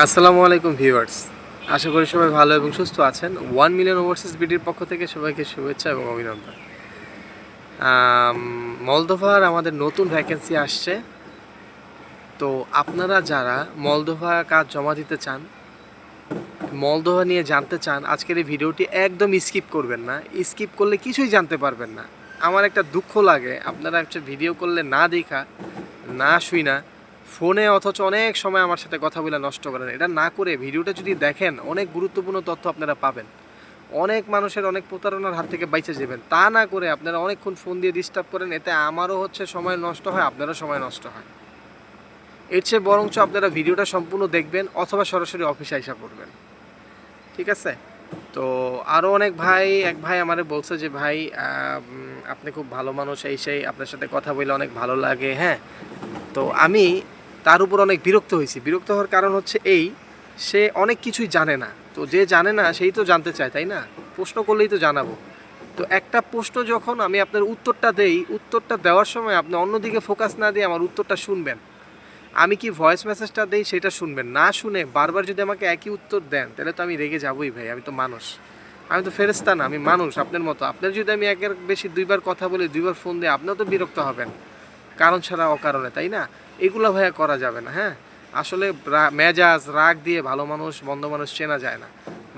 আসসালামু আলাইকুম ভিউয়ার্স, আশা করি সবাই ভালো এবং সুস্থ আছেন। 1 মিলিয়ন ওভারসিজ বিডির পক্ষ থেকে সবাইকে শুভেচ্ছা এবং অভিনন্দন। মলদোভার আমাদের নতুন ভ্যাকেন্সি আসছে। তো আপনারা যারা মলদোভা কাজ জমা দিতে চান, মলদোভা নিয়ে জানতে চান, আজকের এই ভিডিওটি একদম স্কিপ করবেন না। স্কিপ করলে কিছুই জানতে পারবেন না। আমার একটা দুঃখ লাগে, আপনারা একটা ভিডিও করলে না দেখা, না শুই না, ফোনে অথচ অনেক সময় আমার সাথে কথা বলে নষ্ট করেন। এটা না করে ভিডিওটা যদি দেখেন, অনেক গুরুত্বপূর্ণ তথ্য আপনারা পাবেন। অনেক মানুষের অনেক প্রতারণার হাত থেকে বাইচে যাবেন। তা না করে আপনারা অনেকক্ষণ ফোন দিয়ে ডিস্টার্ব করেন, এতে আমারও হচ্ছে সময় নষ্ট হয়, আপনারও সময় নষ্ট হয়। এর চেয়ে বরঞ্চ আপনারা ভিডিওটা সম্পূর্ণ দেখবেন অথবা সরাসরি অফিসে আইসা পড়বেন, ঠিক আছে? তো আরও অনেক ভাই, এক ভাই আমারে বলছে যে ভাই আপনি খুব ভালো মানুষ, এই সেই, আপনার সাথে কথা বলে অনেক ভালো লাগে। হ্যাঁ, তো আমি তার উপর অনেক বিরক্ত হয়েছি। বিরক্ত হওয়ার কারণ হচ্ছে এই, সে অনেক কিছুই জানে না। তো যে জানে না সেই তো জানতে চায়, তাই না? প্রশ্ন করলেই তো জানাবো। তো একটা প্রশ্ন যখন আমি আপনার উত্তরটা দেই, উত্তরটা দেওয়ার সময় আপনি অন্যদিকে ফোকাস না দিয়ে আমার উত্তরটা শুনবেন। আমি কি ভয়েস মেসেজটা দেই সেটা শুনবেন, না শুনে বারবার যদি আমাকে একই উত্তর দেন তাহলে তো আমি রেগে যাবই ভাই। আমি তো মানুষ, আমি তো ফেরেশতা না, আমি মানুষ আপনার মতো। আপনার যদি আমি একের বেশি দুইবার কথা বলি, দুইবার ফোন দিই, আপনিও তো বিরক্ত হবেন কারণ ছাড়া অকারণে, তাই না? এগুলো ভাইয়া করা যাবে না। হ্যাঁ, আসলে মেজাজ রাগ দিয়ে ভালো মানুষ মন্দ মানুষ চেনা যায় না।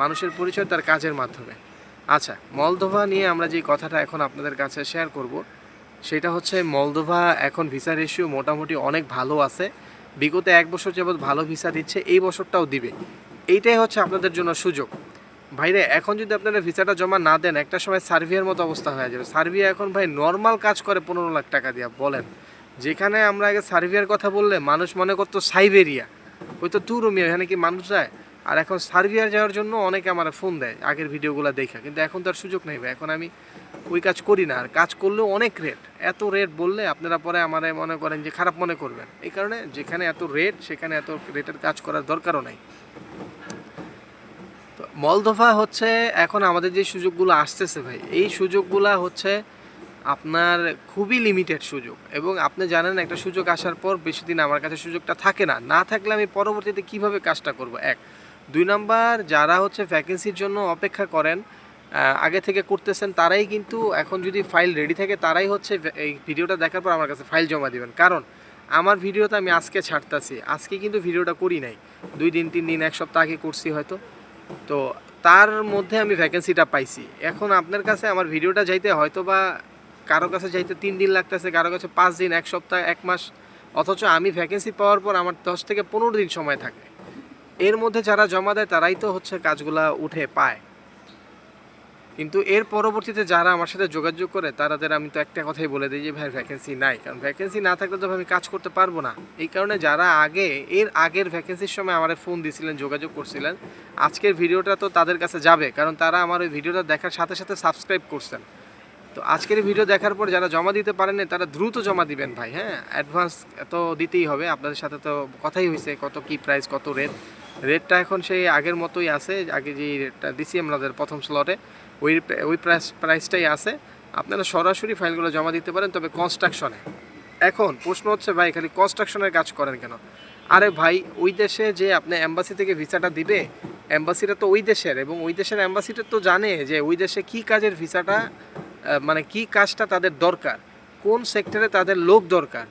মানুষের পরিচয় তার কাজের মাধ্যমে। আচ্ছা, মলদোভা নিয়ে আমরা যে কথাটা এখন আপনাদের কাছে শেয়ার করব, সেটা হচ্ছে মলদোভা এখন ভিসা রেশিও মোটামুটি অনেক ভালো আছে। বিগত 1 বছর যাবৎ ভালো ভিসা দিচ্ছে, এই বছরটাও দিবে। এইটাই হচ্ছে আপনাদের জন্য সুযোগ। ভাইরে, এখন যদি আপনারা ভিসাটা জমা না দেন, একটা সময় সার্বিয়ার মতো অবস্থা হয়ে যাবে। সার্বিয়া এখন ভাই নর্মাল কাজ করে 15 লাখ টাকা দিয়া, বলেন। যেখানে আমরা আগে সার্বিয়ার কথা বললে মানুষ মনে করতো সাইবেরিয়া, ওই তো তুরুমিয়া, এখানে কি মানুষ যায়? আর এখন সার্বিয়ার যাওয়ার জন্য অনেকে আমার ফোন দেয় আগের ভিডিওগুলো দেখা, কিন্তু এখন তার সুযোগ নেই ভাই। এখন আমি ওই কাজ করি না, আর কাজ করলেও অনেক রেট। এত রেট বললে আপনারা পরে আমার মনে করেন যে খারাপ মনে করবেন। এই কারণে যেখানে এত রেট সেখানে এত রেটের কাজ করার দরকারও নাই। তো মলদোভা হচ্ছে এখন আমাদের যে সুযোগগুলো আসতেছে ভাই, এই সুযোগগুলো হচ্ছে আপনার খুবই লিমিটেড সুযোগ। এবং আপনি জানেন একটা সুযোগ আসার পর বেশি দিন আমার কাছে সুযোগটা থাকে না। না থাকলে আমি পরবর্তীতে কিভাবে কাজটা করব? এক, 2 নাম্বার, যারা হচ্ছে ভ্যাকেন্সির জন্য অপেক্ষা করেন, আগে থেকে করতেছেন, তারাই কিন্তু এখন যদি ফাইল রেডি থাকে তারাই হচ্ছে এই ভিডিওটা দেখার পর আমার কাছে ফাইল জমা দিবেন। কারণ আমার ভিডিওটা আমি আজকে ছাড়তেছি, আজকে কিন্তু ভিডিওটা করি নাই, 2 দিন 3 দিন 1 সপ্তাহ আগে করছি হয়তো। তো তার মধ্যে আমি ভ্যাকেন্সিটা পাইছি। এখন আপনার কাছে আমার ভিডিওটা যাইতে হয়তো বা কারো কাছে যাইতে 3 দিন লাগতেছে, কারো কাছে 5 দিন, 1 সপ্তাহ, 1 মাস। অথচ আমি ভ্যাকেন্সি পাওয়ার পর আমার 10 থেকে 15 দিন সময় থাকে। এর মধ্যে যারা জমা দেয় তারাই তো হচ্ছে কাজগুলা উঠে পায়। কিন্তু এর পরবর্তীতে যারা আমার সাথে যোগাযোগ করে তাদের আমি তো একটা কথাই বলে দিই যে ভাই ভ্যাকেন্সি নাই। কারণ ভ্যাকেন্সি না থাকলে তো আমি কাজ করতে পারবো না। এই কারণে যারা আগে, এর আগের ভ্যাকেন্সির সময় আমার ফোন দিয়েছিলেন, যোগাযোগ করছিলেন, আজকের ভিডিওটা তো তাদের কাছে যাবে, কারণ তারা আমার ওই ভিডিওটা দেখার সাথে সাথে সাবস্ক্রাইব করছেন। তো আজকের ভিডিও দেখার পর যারা জমা দিতে পারেন তারা দ্রুত জমা দিবেন ভাই। হ্যাঁ, অ্যাডভান্স এত দিতেই হবে। আপনাদের সাথে তো কথাই হয়েছে কত কি প্রাইস, কত রেট। রেটটা এখন সেই আগের মতোই আছে, আগে যে রেটটা দিছি আমাদের প্রথম স্লটে, ওই ওই প্রাইসটাই আছে। আপনারা সরাসরি ফাইলগুলো জমা দিতে পারেন, তবে কনস্ট্রাকশনে। এখন প্রশ্ন হচ্ছে ভাই খালি কনস্ট্রাকশনের কাজ করেন কেন? আরে ভাই, ওই দেশে যে আপনি অ্যাম্বাসি থেকে ভিসাটা দিবে, অ্যাম্বাসিটা তো ওই দেশের, এবং ওই দেশের অ্যাম্বাসিটা তো জানে যে ওই দেশে কী কাজের ভিসাটা, মানে কী কাজটা তাদের দরকার, কোন সেক্টরে তাদের লোক দরকার।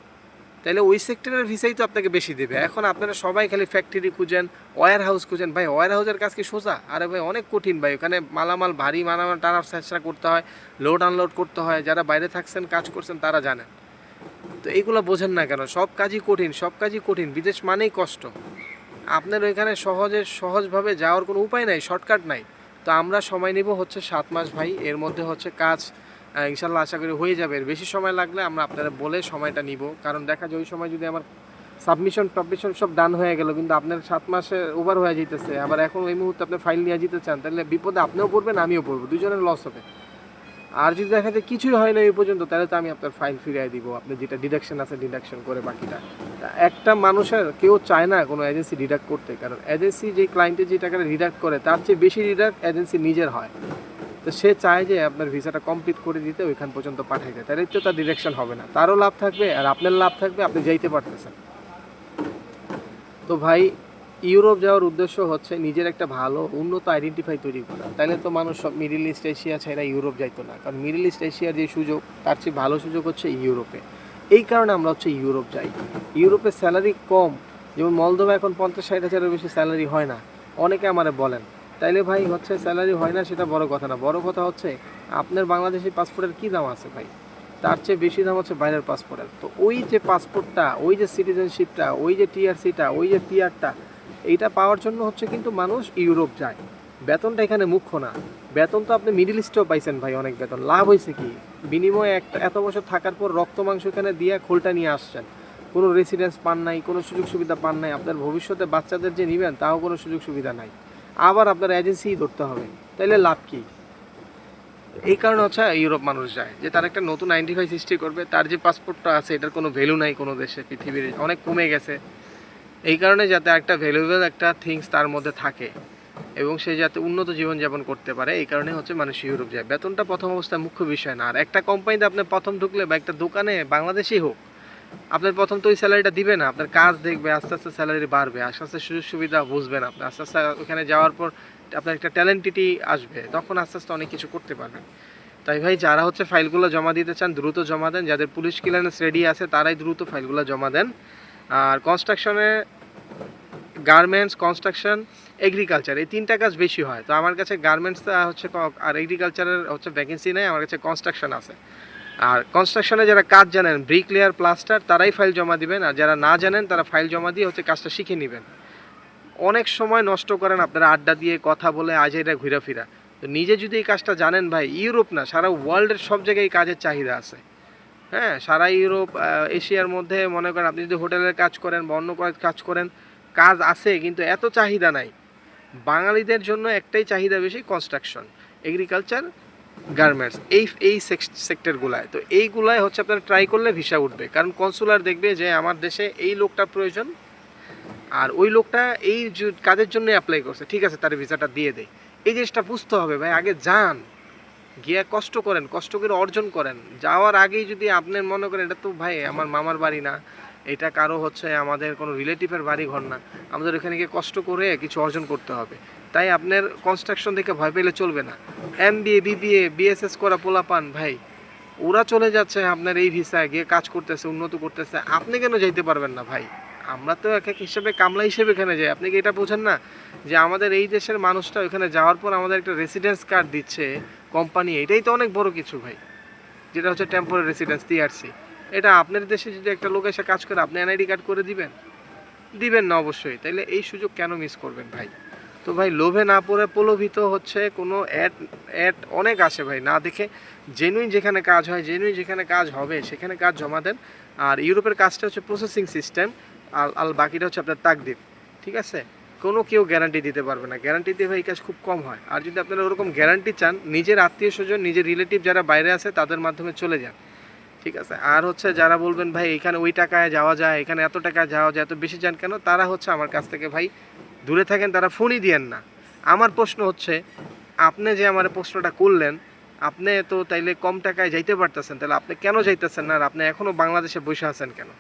তাহলে ওই সেক্টরের ভিসাই তো আপনাকে বেশি দেবে। এখন আপনারা সবাই খালি ফ্যাক্টরি খুঁজেন, ওয়্যার হাউস খুঁজেন। ভাই ওয়্যার হাউসের কাজ কি সোজা? আরে ভাই অনেক কঠিন ভাই। ওখানে মালামাল, ভারী মালামাল টানার চেষ্টা করতে হয়, লোড আনলোড করতে হয়। যারা বাইরে থাকছেন, কাজ করছেন, তারা জানেন। তো এইগুলো বোঝেন না কেন? সব কাজই কঠিন, সব কাজই কঠিন। বিদেশ মানেই কষ্ট। আপনার ওইখানে সহজভাবে যাওয়ার কোনো উপায় নাই, শর্টকাট নাই। তো আমরা সময় নিব হচ্ছে 7 মাস ভাই। এর মধ্যে হচ্ছে কাজ ইনশাল্লাহ আশা করি হয়ে যাবে। এর বেশি সময় লাগলে আমরা আপনারা বলে সময়টা নিব। কারণ দেখা যায় ওই সময় যদি আমার সাবমিশন সব ডান হয়ে গেল, কিন্তু আপনার 7 মাসে ওভার হয়ে যেতেছে, আবার এখন ওই মুহূর্তে আপনি ফাইল নিয়ে যেতে চান, তাহলে বিপদে আপনিও পড়বেন, আমিও পড়বো, দুজনের লস হবে। আর যদি দেখা যায় কিছুই হয় না এই পর্যন্ত, তাহলে তো আমি আপনার ফাইল ফিরিয়ে দিব। আপনি যেটা ডিডাকশন আছে ডিডাকশন করে বাকিটা। একটা মানুষের কেউ চায় না কোনো এজেন্সি ডিডাক্ট করতে, কারণ এজেন্সি যে ক্লায়েন্টের যে টাকাটা ডিডাক্ট করে তার চেয়ে বেশি ডিডাক্ট এজেন্সি নিজের হয়। তো সে চায় যে আপনার ভিসাটা কমপ্লিট করে দিতে, ওইখান পর্যন্ত পাঠাইতে, তাহলে তো তার ডিরেকশন হবে না, তারও লাভ থাকবে আর আপনার লাভ থাকবে, আপনি যাইতে পারতেছেন। তো ভাই ইউরোপ যাওয়ার উদ্দেশ্য হচ্ছে নিজের একটা ভালো উন্নত আইডেন্টিফাই তৈরি করা। তাইলে তো মানুষ সব মিডল ইস্ট এশিয়া ছাড়া ইউরোপ যাইতো না, কারণ মিডল ইস্ট এশিয়ার যে সুযোগ তার চেয়ে ভালো সুযোগ হচ্ছে ইউরোপে। এই কারণে আমরা হচ্ছে ইউরোপ যাই। ইউরোপের স্যালারি কম, যেমন মলদোভা এখন 50-60 হাজারের বেশি স্যালারি হয় না, অনেকে আমারে বলেন। তাইলে ভাই হচ্ছে স্যালারি হয় না সেটা বড় কথা না, বড় কথা হচ্ছে আপনার বাংলাদেশি পাসপোর্টের কী দাম আছে ভাই, তার চেয়ে বেশি দাম হচ্ছে বাইরের পাসপোর্টের। তো ওই যে পাসপোর্টটা, ওই যে সিটিজেনশিপটা, ওই যে টিআরসিটা, ওই যে পিআরটা, এইটা পাওয়ার জন্য হচ্ছে কিন্তু মানুষ ইউরোপ যায়। বেতনটা এখানে মুখ্য না, বেতন তো আপনি মিডল ইস্টেও পাইছেন ভাই, অনেক বেতন। লাভ হয়েছে কি, বিনিময়ে একটা এত বছর থাকার পর রক্ত মাংস এখানে দিয়ে খোলটা নিয়ে আসছেন, কোনো রেসিডেন্স পান নাই, কোনো সুযোগ সুবিধা পান নাই, আপনার ভবিষ্যতে বাচ্চাদের যে নেবেন তাও কোনো সুযোগ সুবিধা নাই, আবার আপনার এজেন্সিই ধরতে হবে, তাইলে লাভ কি? এই কারণে হচ্ছে ইউরোপ মানুষ যায়, যে তার একটা নতুন আইডেন্টিফাই সৃষ্টি করবে। তার যে পাসপোর্টটা আছে এটার কোনো ভ্যালু নাই কোনো দেশে, পৃথিবীর অনেক কমে গেছে। এই কারণে যাতে একটা ভ্যালুয়েবল একটা থিংস তার মধ্যে থাকে এবং সে যাতে উন্নত জীবনযাপন করতে পারে, এই কারণে হচ্ছে মানুষ ইউরোপ যায়। বেতনটা প্রথম অবস্থায় মুখ্য বিষয় না। আর একটা কোম্পানিতে আপনি প্রথম ঢুকলে বা একটা দোকানে বাংলাদেশেই হোক, আপনার প্রথম তো ওই স্যালারিটা দিবে না, আপনার কাজ দেখবে, আস্তে আস্তে স্যালারি বাড়বে, আস্তে আস্তে সুযোগ সুবিধা বুঝবেন আপনি, আস্তে আস্তে ওখানে যাওয়ার পর আপনার একটা ট্যালেন্টিটি আসবে, তখন আস্তে আস্তে অনেক কিছু করতে পারবেন। তাই ভাই যারা হচ্ছে ফাইলগুলো জমা দিতে চান দ্রুত জমা দেন, যাদের পুলিশ ক্লিয়ারেন্স রেডি আছে তারাই দ্রুত ফাইলগুলো জমা দেন। আর কনস্ট্রাকশনে, গার্মেন্টস, কনস্ট্রাকশন, এগ্রিকালচার, এই তিনটা কাজ বেশি হয়। তো আমার কাছে গার্মেন্টস হচ্ছে আর এগ্রিকালচারের হচ্ছে ভ্যাকেন্সি নেই, আমার কাছে কনস্ট্রাকশন আছে। আর কনস্ট্রাকশনে যারা কাজ জানেন, ব্রিকলেয়ার, প্লাস্টার, তারাই ফাইল জমা দিবেন। আর যারা না জানেন তারা ফাইল জমা দিয়ে হচ্ছে কাজটা শিখে নেবেন। অনেক সময় নষ্ট করেন আপনারা আড্ডা দিয়ে, কথা বলে, আজেরা ঘুরাফিরা। তো নিজে যদি এই কাজটা জানেন ভাই, ইউরোপ না সারা ওয়ার্ল্ডের সব জায়গায় এই কাজের চাহিদা আছে। হ্যাঁ, সারা ইউরোপ, এশিয়ার মধ্যে মনে করেন আপনি যদি হোটেলের কাজ করেন বা অন্য কাজ করেন, কাজ আছে কিন্তু এত চাহিদা নাই। বাঙালিদের জন্য একটাই চাহিদা বেশি, কনস্ট্রাকশন, এগ্রিকালচার, গার্মেন্টস, এই সেক্টরগুলায়। তো এইগুলায় হচ্ছে আপনারা ট্রাই করলে ভিসা উঠবে, কারণ কনসুলার দেখবে যে আমার দেশে এই লোকটা প্রয়োজন আর ওই লোকটা এই কাজের জন্য অ্যাপ্লাই করছে, ঠিক আছে তার ভিসাটা দিয়ে দেয়। এই জিনিসটা বুঝতে হবে ভাই, আগে যান, গিয়ে কষ্ট করেন, কষ্ট করে অর্জন করেন। যাওয়ার আগেই যদি আপনি মনে করেন এটা তো ভাই আমার মামার বাড়ি না, এটা কারো হচ্ছে আমাদের কোনো রিলেটিভের বাড়ি ঘর না, আমাদের এখানে গিয়ে কষ্ট করে কিছু অর্জন করতে হবে, তাই আপনার কনস্ট্রাকশন দেখে ভয় পেলে চলবে না। এমবিএ, বিবিএ, বিএসএস করা পোলাপান ভাই, ওরা চলে যাচ্ছে আপনার এই ভিসায়, গিয়ে কাজ করতেছে, উন্নত করতেছে, আপনি কেন যাইতে পারবেন না ভাই? আমরা তো এক এক হিসেবে কামলা হিসেবে এখানে যাই। আপনি কি এটা বোঝেন না যে আমাদের এই দেশের মানুষটা ওখানে যাওয়ার পর আমাদের একটা রেসিডেন্স কার্ড দিচ্ছে কোম্পানি, এটাই তো অনেক বড় কিছু ভাই, যেটা হচ্ছে টেম্পোরারি রেসিডেন্স, টিআরসি। এটা আপনার দেশে যদি একটা লোক এসে কাজ করে, আপনি এনআইডি কার্ড করে দিবেন? দিবেন না অবশ্যই। তাইলে এই সুযোগ কেন মিস করবেন ভাই? তো ভাই লোভে না পড়ে প্রলোভিত হচ্ছে কোনো অ্যাড অ্যাড অনেক আসে ভাই, না দেখে জেনুইন যেখানে কাজ হয়, জেনুইন যেখানে কাজ হবে সেখানে কাজ জমা দেন। আর ইউরোপের কাজটা হচ্ছে প্রসেসিং সিস্টেম, আর বাকিটা হচ্ছে আপনার তাকদির, ঠিক আছে? কোনো কেউ গ্যারান্টি দিতে পারবে না, গ্যারান্টি দিয়ে ভাই এই কাজ খুব কম হয়। আর যদি আপনারা ওরকম গ্যারান্টি চান, নিজের আত্মীয় স্বজন, নিজের রিলেটিভ যারা বাইরে আছে তাদের মাধ্যমে চলে যান, ঠিক আছে? আর হচ্ছে যারা বলবেন ভাই এখানে ওই টাকায় যাওয়া যায়, এখানে এত টাকায় যাওয়া যায়, এত বেশি যান কেন, তারা হচ্ছে আমার কাছ থেকে ভাই দূরে থাকেন, তারা ফোনই দিয়েন না। আমার প্রশ্ন হচ্ছে, আপনি যে আমার প্রশ্নটা করলেন, আপনি তো তাইলে কম টাকায় যাইতে পারতেছেন, তাহলে আপনি কেন যাইতেছেন না? আর আপনি এখনও বাংলাদেশে বসে আছেন কেন?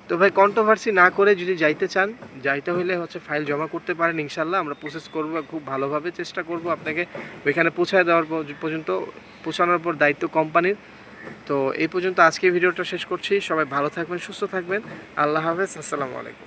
তো ভাই কন্ট্রোভার্সি না করে যদি যাইতে চান, যাইতে হলে হচ্ছে ফাইল জমা করতে পারেন, ইনশাল্লাহ আমরা প্রসেস করব, খুব ভালোভাবে চেষ্টা করব আপনাকে ওইখানে পৌঁছায় দেওয়ার পর্যন্ত। পৌঁছানোর পর দায়িত্ব কোম্পানির। তো এই পর্যন্ত আজকে ভিডিওটা শেষ করছি। সবাই ভালো থাকবেন, সুস্থ থাকবেন। আল্লাহ হাফেজ, আসসালামু আলাইকুম।